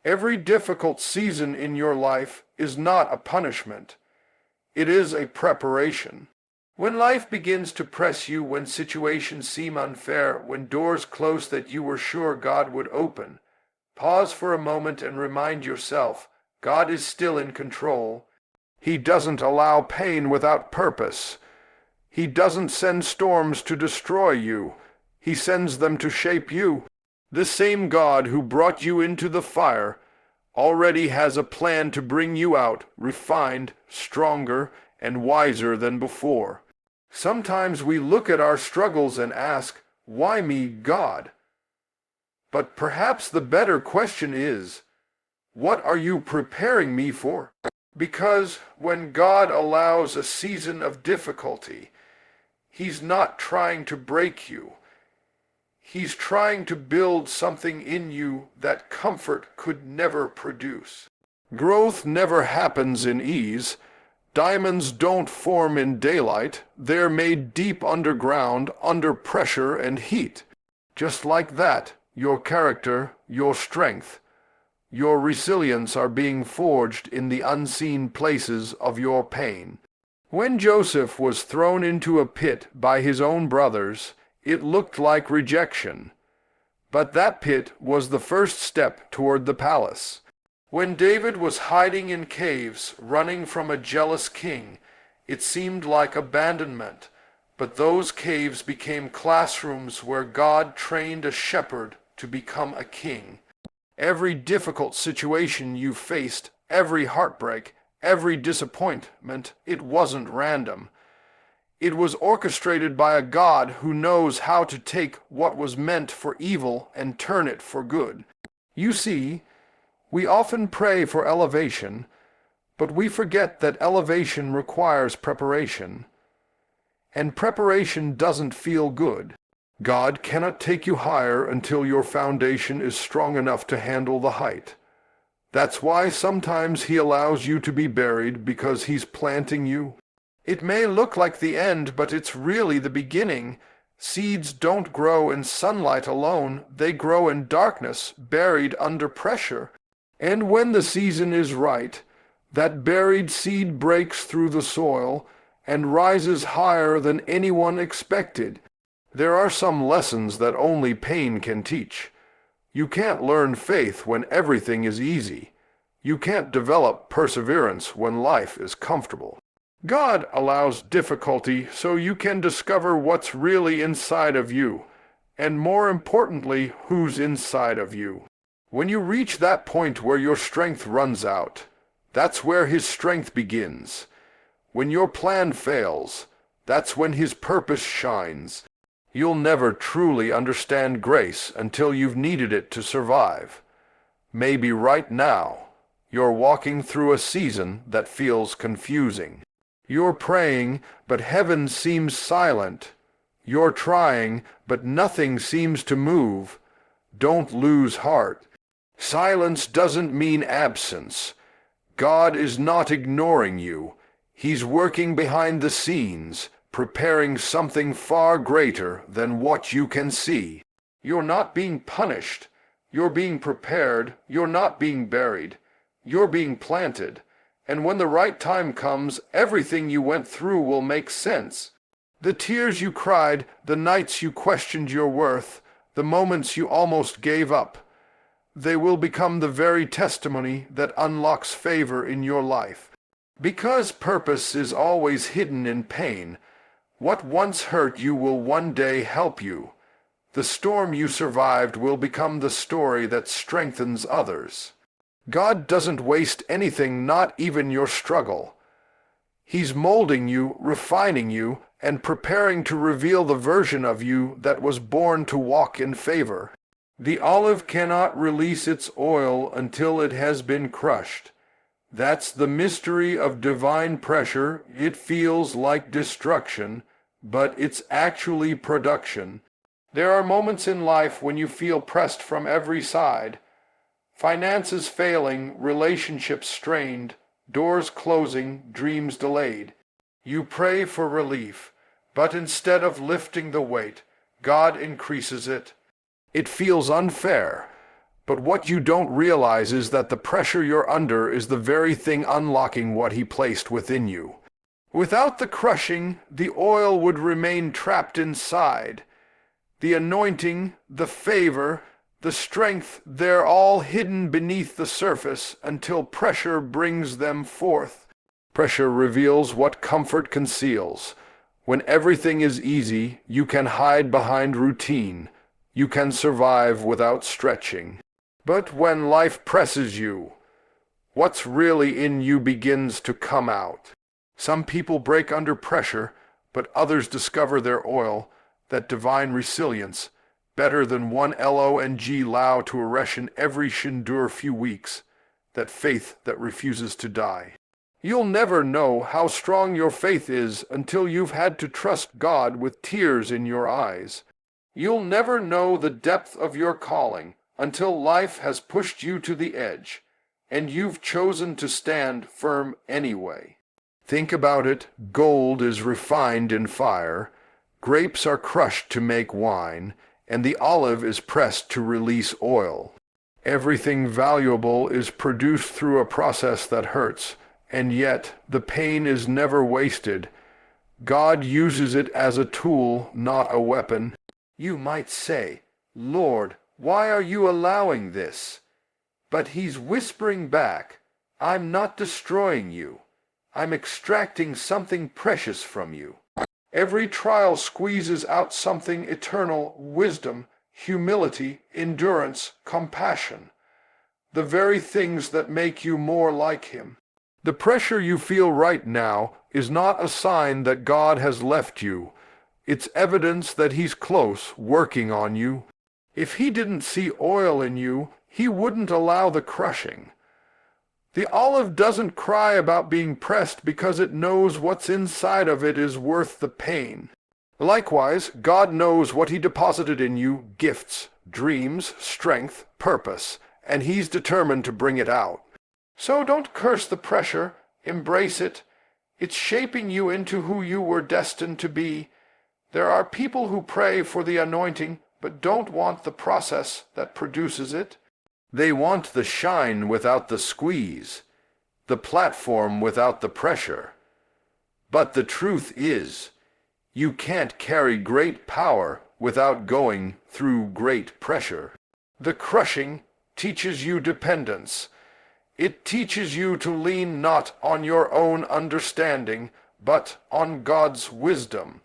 Every difficult season in your life is not a punishment. It is a preparation. When life begins to press you, when situations seem unfair, when doors close that you were sure God would open, pause for a moment and remind yourself, God is still in control. He doesn't allow pain without purpose. He doesn't send storms to destroy you. He sends them to shape you. The same God who brought you into the fire already has a plan to bring you out, refined, stronger, and wiser than before. Sometimes we look at our struggles and ask, "Why me, God?" But perhaps the better question is, what are you preparing me for? Because when God allows a season of difficulty, He's not trying to break you. He's trying to build something in you that comfort could never produce. Growth never happens in ease. Diamonds don't form in daylight. They're made deep underground, under pressure and heat. Just like that, your character, your strength, your resilience are being forged in the unseen places of your pain. When Joseph was thrown into a pit by his own brothers, it looked like rejection. But that pit was the first step toward the palace. When David was hiding in caves, running from a jealous king, it seemed like abandonment. But those caves became classrooms where God trained a shepherd to become a king. Every difficult situation you faced, every heartbreak, every disappointment, it wasn't random. It was orchestrated by a God who knows how to take what was meant for evil and turn it for good. You see, we often pray for elevation, but we forget that elevation requires preparation. And preparation doesn't feel good. God cannot take you higher until your foundation is strong enough to handle the height. That's why sometimes He allows you to be buried, because He's planting you. It may look like the end, but it's really the beginning. Seeds don't grow in sunlight alone. They grow in darkness, buried under pressure. And when the season is right, that buried seed breaks through the soil and rises higher than anyone expected. There are some lessons that only pain can teach. You can't learn faith when everything is easy. You can't develop perseverance when life is comfortable. God allows difficulty so you can discover what's really inside of you, and more importantly, who's inside of you. When you reach that point where your strength runs out, that's where His strength begins. When your plan fails, that's when His purpose shines. You'll never truly understand grace until you've needed it to survive. Maybe right now, you're walking through a season that feels confusing. You're praying, but heaven seems silent. You're trying, but nothing seems to move. Don't lose heart. Silence doesn't mean absence. God is not ignoring you. He's working behind the scenes, preparing something far greater than what you can see. You're not being punished. You're being prepared. You're not being buried. You're being planted. And when the right time comes, everything you went through will make sense. The tears you cried, the nights you questioned your worth, the moments you almost gave up, they will become the very testimony that unlocks favor in your life. Because purpose is always hidden in pain, what once hurt you will one day help you. The storm you survived will become the story that strengthens others. God doesn't waste anything, not even your struggle. He's molding you, refining you, and preparing to reveal the version of you that was born to walk in favor. The olive cannot release its oil until it has been crushed. That's the mystery of divine pressure. It feels like destruction, but it's actually production. There are moments in life when you feel pressed from every side. Finances failing, relationships strained, doors closing, dreams delayed. You pray for relief, but instead of lifting the weight, God increases it. It feels unfair, But what you don't realize is that the pressure you're under is the very thing unlocking what he placed within you. Without the crushing, the oil would remain trapped inside. The anointing, the favor, the strength, they're all hidden beneath the surface until pressure brings them forth. Pressure reveals what comfort conceals. When everything is easy, you can hide behind routine. You can survive without stretching. But when life presses you, what's really in you begins to come out. Some people break under pressure, but others discover their oil, that divine resilience, better than one long lao to a ration every shindur few weeks, that faith that refuses to die. You'll never know how strong your faith is until you've had to trust God with tears in your eyes. You'll never know the depth of your calling until life has pushed you to the edge, and you've chosen to stand firm anyway. Think about it. Gold is refined in fire, grapes are crushed to make wine, and the olive is pressed to release oil. Everything valuable is produced through a process that hurts, and yet the pain is never wasted. God uses it as a tool, not a weapon. You might say, "Lord, why are you allowing this?" But he's whispering back, "I'm not destroying you. I'm extracting something precious from you." Every trial squeezes out something eternal: wisdom, humility, endurance, compassion. The very things that make you more like him. The pressure you feel right now is not a sign that God has left you. It's evidence that he's close, working on you. If he didn't see oil in you, he wouldn't allow the crushing. The olive doesn't cry about being pressed because it knows what's inside of it is worth the pain. Likewise, God knows what he deposited in you: gifts, dreams, strength, purpose, and he's determined to bring it out. So don't curse the pressure, embrace it. It's shaping you into who you were destined to be. There are people who pray for the anointing, but don't want the process that produces it. They want the shine without the squeeze, the platform without the pressure. But the truth is, you can't carry great power without going through great pressure. The crushing teaches you dependence. It teaches you to lean not on your own understanding, but on God's wisdom.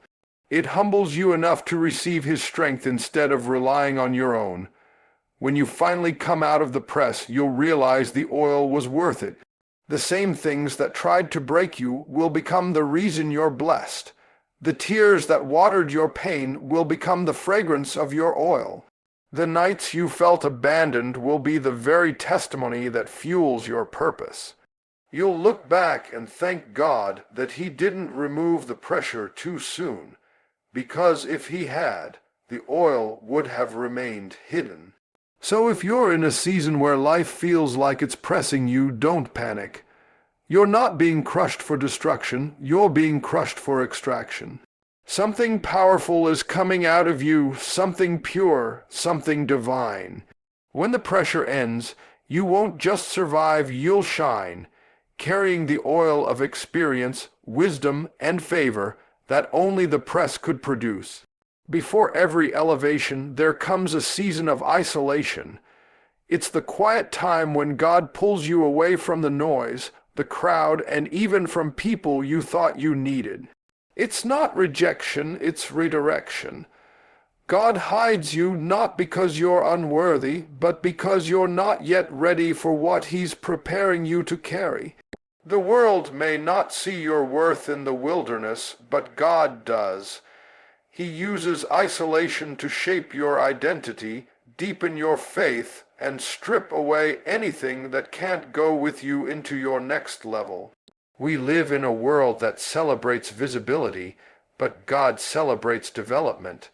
It humbles you enough to receive his strength instead of relying on your own. When you finally come out of the press, you'll realize the oil was worth it. The same things that tried to break you will become the reason you're blessed. The tears that watered your pain will become the fragrance of your oil. The nights you felt abandoned will be the very testimony that fuels your purpose. You'll look back and thank God that he didn't remove the pressure too soon, because if he had, the oil would have remained hidden. So if you're in a season where life feels like it's pressing you, don't panic. You're not being crushed for destruction, you're being crushed for extraction. Something powerful is coming out of you, something pure, something divine. When the pressure ends, you won't just survive, you'll shine, carrying the oil of experience, wisdom, and favor that only the press could produce. Before every elevation, there comes a season of isolation. It's the quiet time when God pulls you away from the noise, the crowd, and even from people you thought you needed. It's not rejection, it's redirection. God hides you not because you're unworthy, but because you're not yet ready for what he's preparing you to carry. The world may not see your worth in the wilderness, but God does. He uses isolation to shape your identity, deepen your faith, and strip away anything that can't go with you into your next level. We live in a world that celebrates visibility, but God celebrates development.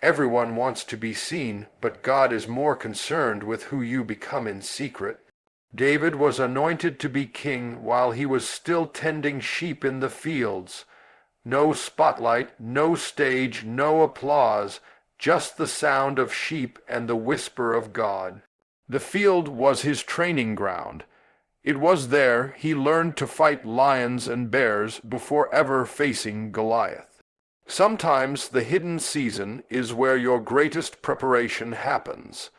Everyone wants to be seen, but God is more concerned with who you become in secret. David was anointed to be king while he was still tending sheep in the fields. No spotlight, no stage, no applause, just the sound of sheep and the whisper of God. The field was his training ground. It was there he learned to fight lions and bears before ever facing Goliath. Sometimes the hidden season is where your greatest preparation happens.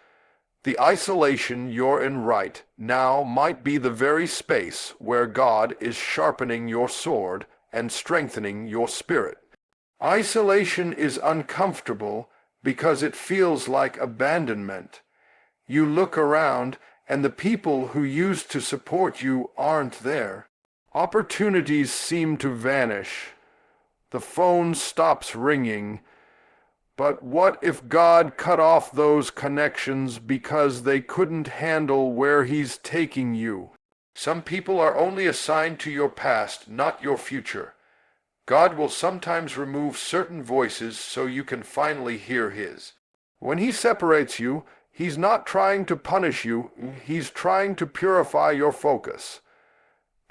The isolation you're in right now might be the very space where God is sharpening your sword and strengthening your spirit. Isolation is uncomfortable because it feels like abandonment. You look around and the people who used to support you aren't there. Opportunities seem to vanish. The phone stops ringing. But what if God cut off those connections because they couldn't handle where He's taking you? Some people are only assigned to your past, not your future. God will sometimes remove certain voices so you can finally hear His. When He separates you, He's not trying to punish you, He's trying to purify your focus.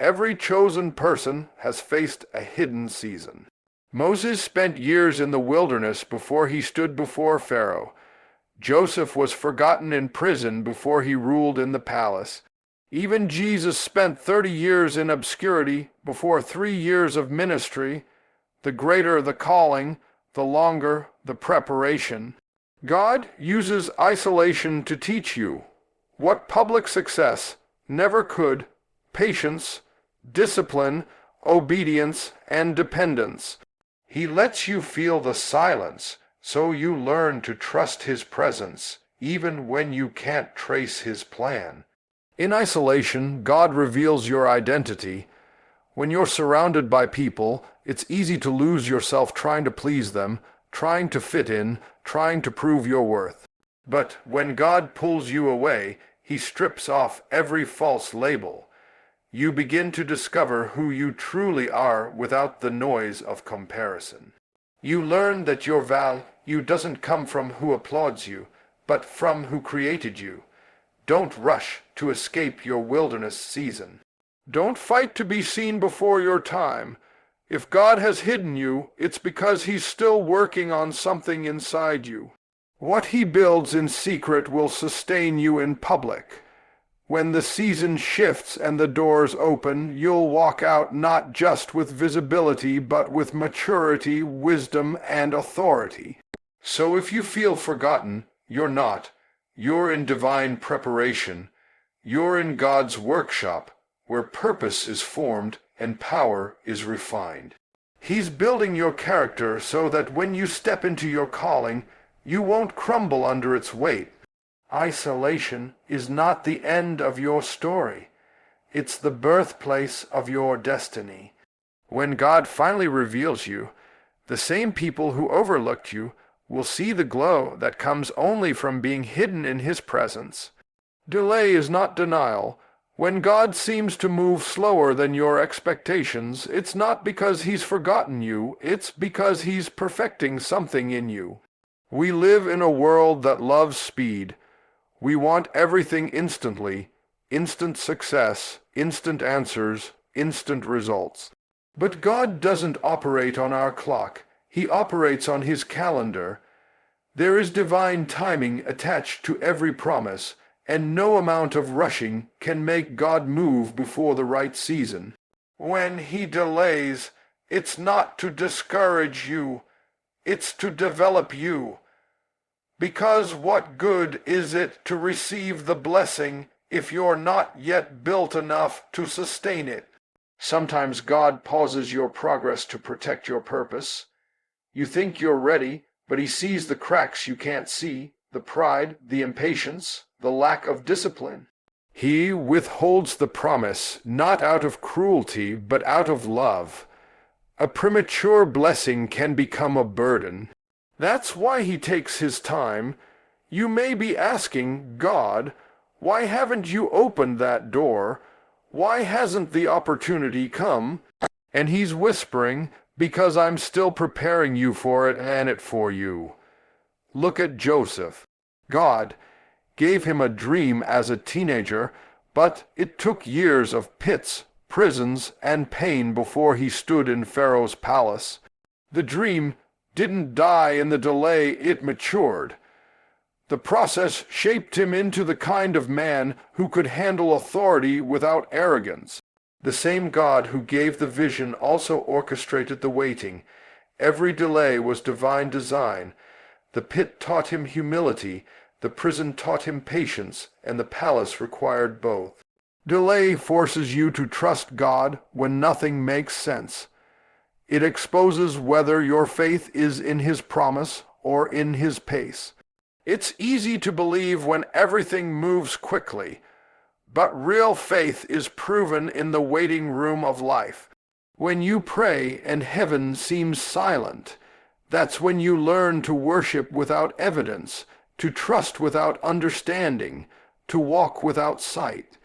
Every chosen person has faced a hidden season. Moses spent years in the wilderness before he stood before Pharaoh. Joseph was forgotten in prison before he ruled in the palace. Even Jesus spent 30 years in obscurity before 3 years of ministry. The greater the calling, the longer the preparation. God uses isolation to teach you what public success never could: patience, discipline, obedience, and dependence. He lets you feel the silence so you learn to trust His presence even when you can't trace His plan. In isolation, God reveals your identity. When you're surrounded by people, it's easy to lose yourself trying to please them, trying to fit in, trying to prove your worth. But when God pulls you away, He strips off every false label. You begin to discover who you truly are without the noise of comparison. You learn that your value doesn't come from who applauds you, but from who created you. Don't rush to escape your wilderness season. Don't fight to be seen before your time. If God has hidden you, it's because He's still working on something inside you. What He builds in secret will sustain you in public. When the season shifts and the doors open, you'll walk out not just with visibility, but with maturity, wisdom, and authority. So if you feel forgotten, you're not. You're in divine preparation. You're in God's workshop, where purpose is formed and power is refined. He's building your character so that when you step into your calling, you won't crumble under its weight. Isolation is not the end of your story. It's the birthplace of your destiny. When God finally reveals you, the same people who overlooked you will see the glow that comes only from being hidden in His presence. Delay is not denial. When God seems to move slower than your expectations, it's not because He's forgotten you, it's because He's perfecting something in you. We live in a world that loves speed. We want everything instantly: instant success, instant answers, instant results. But God doesn't operate on our clock. He operates on His calendar. There is divine timing attached to every promise, and no amount of rushing can make God move before the right season. When He delays, it's not to discourage you, it's to develop you. Because what good is it to receive the blessing if you're not yet built enough to sustain it? Sometimes God pauses your progress to protect your purpose. You think you're ready, but He sees the cracks you can't see, the pride, the impatience, the lack of discipline. He withholds the promise, not out of cruelty, but out of love. A premature blessing can become a burden. That's why He takes His time. You may be asking, God, why haven't you opened that door? Why hasn't the opportunity come? And He's whispering, because I'm still preparing you for it and it for you. Look at Joseph. God gave him a dream as a teenager, but it took years of pits, prisons, and pain before he stood in Pharaoh's palace. The dream didn't die in the delay, it matured. The process shaped him into the kind of man who could handle authority without arrogance. The same God who gave the vision also orchestrated the waiting. Every delay was divine design. The pit taught him humility, the prison taught him patience, and the palace required both. Delay forces you to trust God when nothing makes sense. It exposes whether your faith is in His promise or in His pace. It's easy to believe when everything moves quickly, but real faith is proven in the waiting room of life. When you pray and heaven seems silent, that's when you learn to worship without evidence, to trust without understanding, to walk without sight.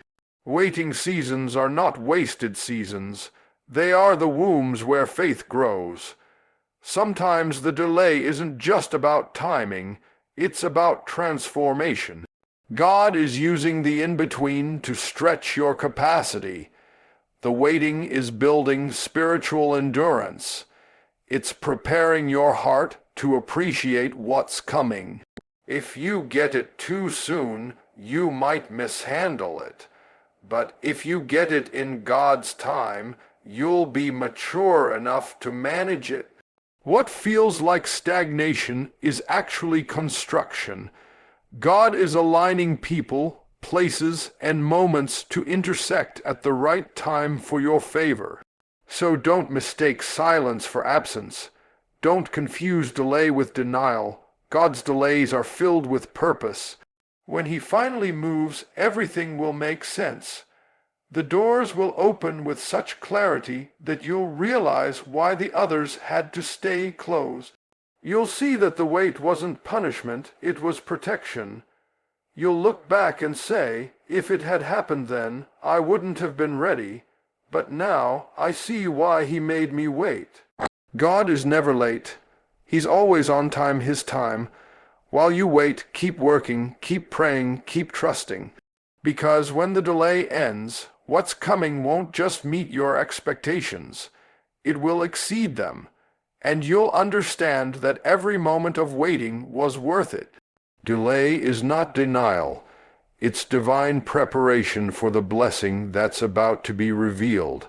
Waiting seasons are not wasted seasons. They are the wombs where faith grows. Sometimes the delay isn't just about timing, it's about transformation. God is using the in-between to stretch your capacity. The waiting is building spiritual endurance. It's preparing your heart to appreciate what's coming. If you get it too soon, you might mishandle it. But if you get it in God's time, you'll be mature enough to manage it. What feels like stagnation is actually construction. God is aligning people, places, and moments to intersect at the right time for your favor. So don't mistake silence for absence. Don't confuse delay with denial. God's delays are filled with purpose. When He finally moves, everything will make sense. The doors will open with such clarity that you'll realize why the others had to stay closed. You'll see that the wait wasn't punishment, it was protection. You'll look back and say, if it had happened then, I wouldn't have been ready, but now I see why He made me wait. God is never late. He's always on time His time. While you wait, keep working, keep praying, keep trusting. Because when the delay ends, what's coming won't just meet your expectations. It will exceed them, and you'll understand that every moment of waiting was worth it. Delay is not denial. It's divine preparation for the blessing that's about to be revealed.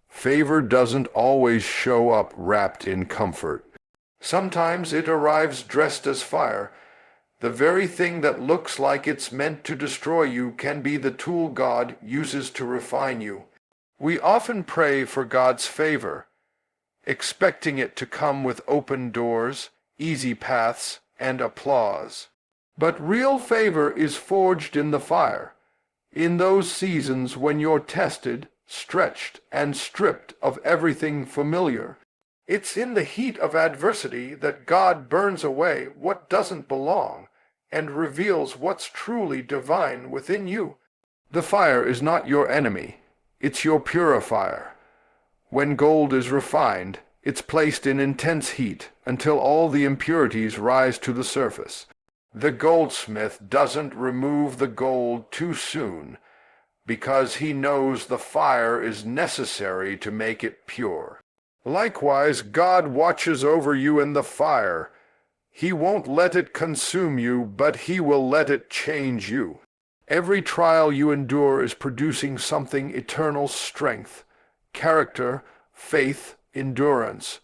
Favor doesn't always show up wrapped in comfort. Sometimes it arrives dressed as fire. The very thing that looks like it's meant to destroy you can be the tool God uses to refine you. We often pray for God's favor, expecting it to come with open doors, easy paths, and applause. But real favor is forged in the fire, in those seasons when you're tested, stretched, and stripped of everything familiar. It's in the heat of adversity that God burns away what doesn't belong and reveals what's truly divine within you. The fire is not your enemy. It's your purifier. When gold is refined, it's placed in intense heat until all the impurities rise to the surface. The goldsmith doesn't remove the gold too soon because he knows the fire is necessary to make it pure. Likewise, God watches over you in the fire. He won't let it consume you, but He will let it change you. Every trial you endure is producing something: eternal strength, character, faith, endurance.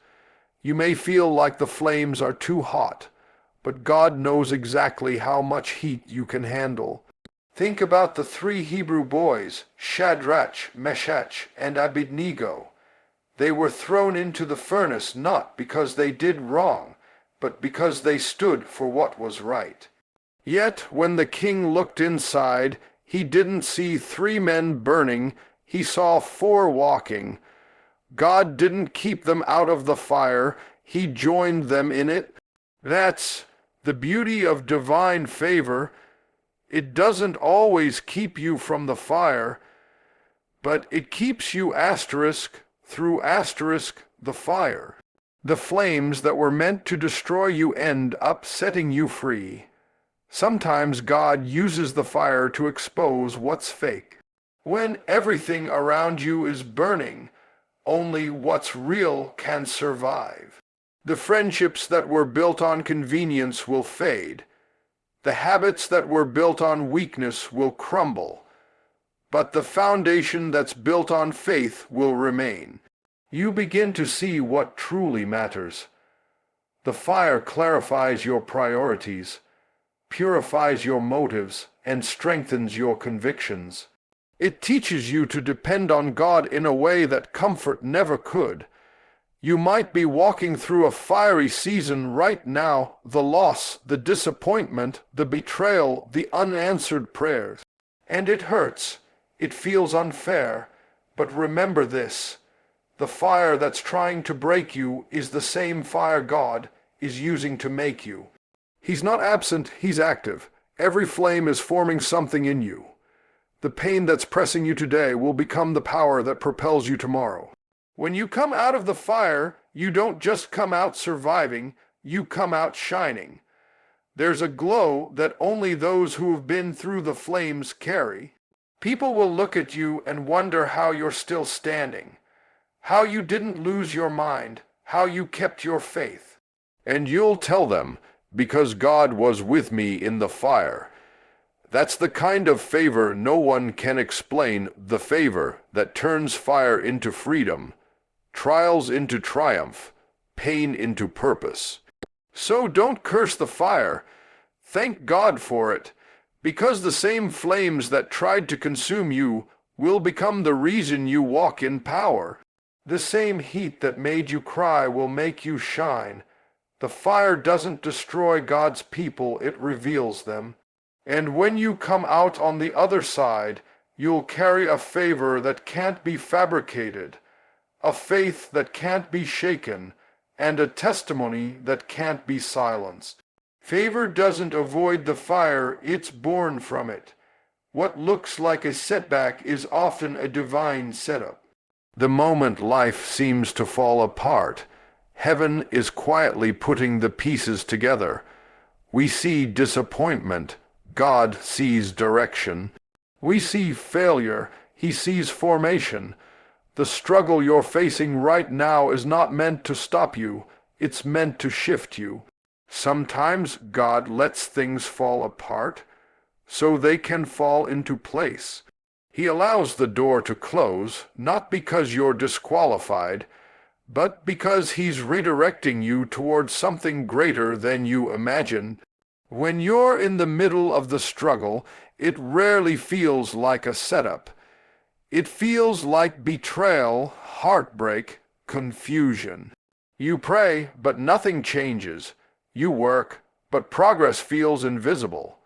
You may feel like the flames are too hot, but God knows exactly how much heat you can handle. Think about the 3 Hebrew boys, Shadrach, Meshach, and Abednego. They were thrown into the furnace not because they did wrong, but because they stood for what was right. Yet when the king looked inside, he didn't see 3 men burning, he saw 4 walking. God didn't keep them out of the fire, He joined them in it. That's the beauty of divine favor. It doesn't always keep you from the fire, but it keeps you through the fire. The flames that were meant to destroy you end up setting you free. Sometimes God uses the fire to expose what's fake. When everything around you is burning, only what's real can survive. The friendships that were built on convenience will fade. The habits that were built on weakness will crumble, but the foundation that's built on faith will remain. You begin to see what truly matters. The fire clarifies your priorities, purifies your motives, and strengthens your convictions. It teaches you to depend on God in a way that comfort never could. You might be walking through a fiery season right now, the loss, the disappointment, the betrayal, the unanswered prayers. And it hurts. It feels unfair. But remember this. The fire that's trying to break you is the same fire God is using to make you. He's not absent, he's active. Every flame is forming something in you. The pain that's pressing you today will become the power that propels you tomorrow. When you come out of the fire, you don't just come out surviving, you come out shining. There's a glow that only those who have been through the flames carry. People will look at you and wonder how you're still standing, how you didn't lose your mind, how you kept your faith. And you'll tell them, because God was with me in the fire. That's the kind of favor no one can explain, the favor that turns fire into freedom, trials into triumph, pain into purpose. So don't curse the fire. Thank God for it, because the same flames that tried to consume you will become the reason you walk in power. The same heat that made you cry will make you shine. The fire doesn't destroy God's people, it reveals them. And when you come out on the other side, you'll carry a favor that can't be fabricated, a faith that can't be shaken, and a testimony that can't be silenced. Favor doesn't avoid the fire, it's born from it. What looks like a setback is often a divine setup. The moment life seems to fall apart, heaven is quietly putting the pieces together. We see disappointment, God sees direction. We see failure, He sees formation. The struggle you're facing right now is not meant to stop you, it's meant to shift you. Sometimes God lets things fall apart so they can fall into place. He allows the door to close, not because you're disqualified, but because He's redirecting you towards something greater than you imagined. When you're in the middle of the struggle, it rarely feels like a setup. It feels like betrayal, heartbreak, confusion. You pray, but nothing changes. You work, but progress feels invisible.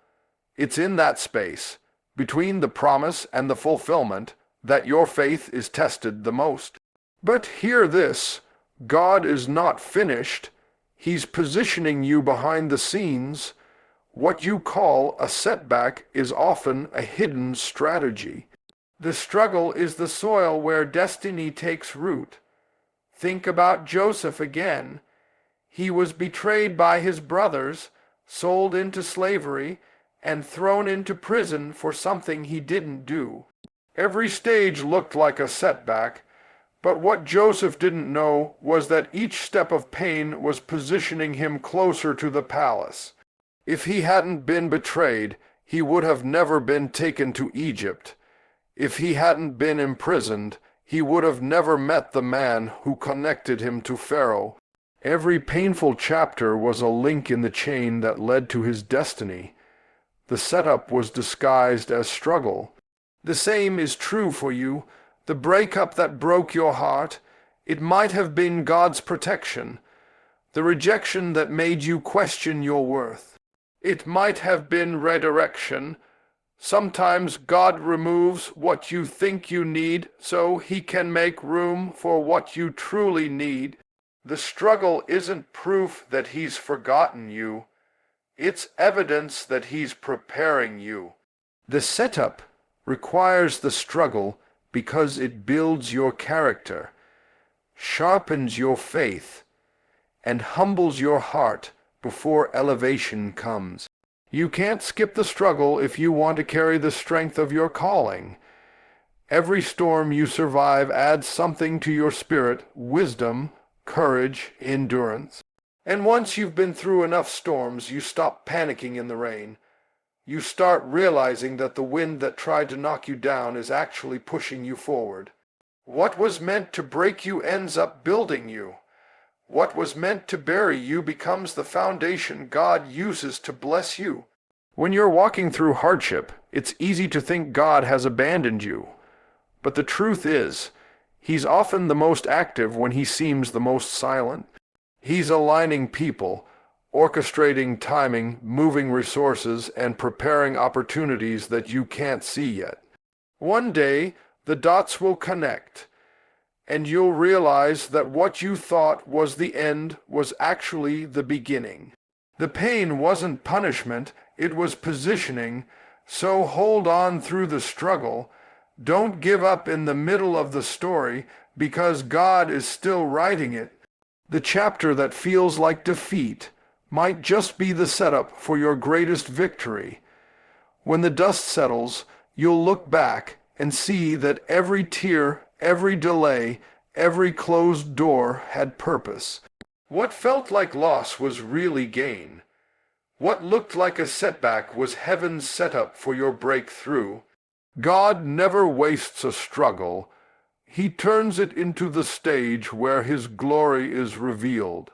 It's in that space, between the promise and the fulfillment, that your faith is tested the most. But hear this, God is not finished. He's positioning you behind the scenes. What you call a setback is often a hidden strategy. The struggle is the soil where destiny takes root. Think about Joseph again. He was betrayed by his brothers, sold into slavery, and thrown into prison for something he didn't do. Every stage looked like a setback, but what Joseph didn't know was that each step of pain was positioning him closer to the palace. If he hadn't been betrayed, he would have never been taken to Egypt. If he hadn't been imprisoned, he would have never met the man who connected him to Pharaoh. Every painful chapter was a link in the chain that led to his destiny. The setup was disguised as struggle. The same is true for you. The breakup that broke your heart, it might have been God's protection. The rejection that made you question your worth, it might have been redirection. Sometimes God removes what you think you need so He can make room for what you truly need. The struggle isn't proof that He's forgotten you. It's evidence that He's preparing you. The setup requires the struggle because it builds your character, sharpens your faith, and humbles your heart before elevation comes. You can't skip the struggle if you want to carry the strength of your calling. Every storm you survive adds something to your spirit, wisdom, courage, endurance. And once you've been through enough storms, you stop panicking in the rain. You start realizing that the wind that tried to knock you down is actually pushing you forward. What was meant to break you ends up building you. What was meant to bury you becomes the foundation God uses to bless you. When you're walking through hardship, it's easy to think God has abandoned you. But the truth is, He's often the most active when He seems the most silent. He's aligning people, orchestrating timing, moving resources, and preparing opportunities that you can't see yet. One day, the dots will connect, and you'll realize that what you thought was the end was actually the beginning. The pain wasn't punishment, it was positioning, so hold on through the struggle. Don't give up in the middle of the story, because God is still writing it. The chapter that feels like defeat might just be the setup for your greatest victory. When the dust settles, you'll look back and see that every tear, every delay, every closed door had purpose. What felt like loss was really gain. What looked like a setback was heaven's setup for your breakthrough. God never wastes a struggle. He turns it into the stage where His glory is revealed.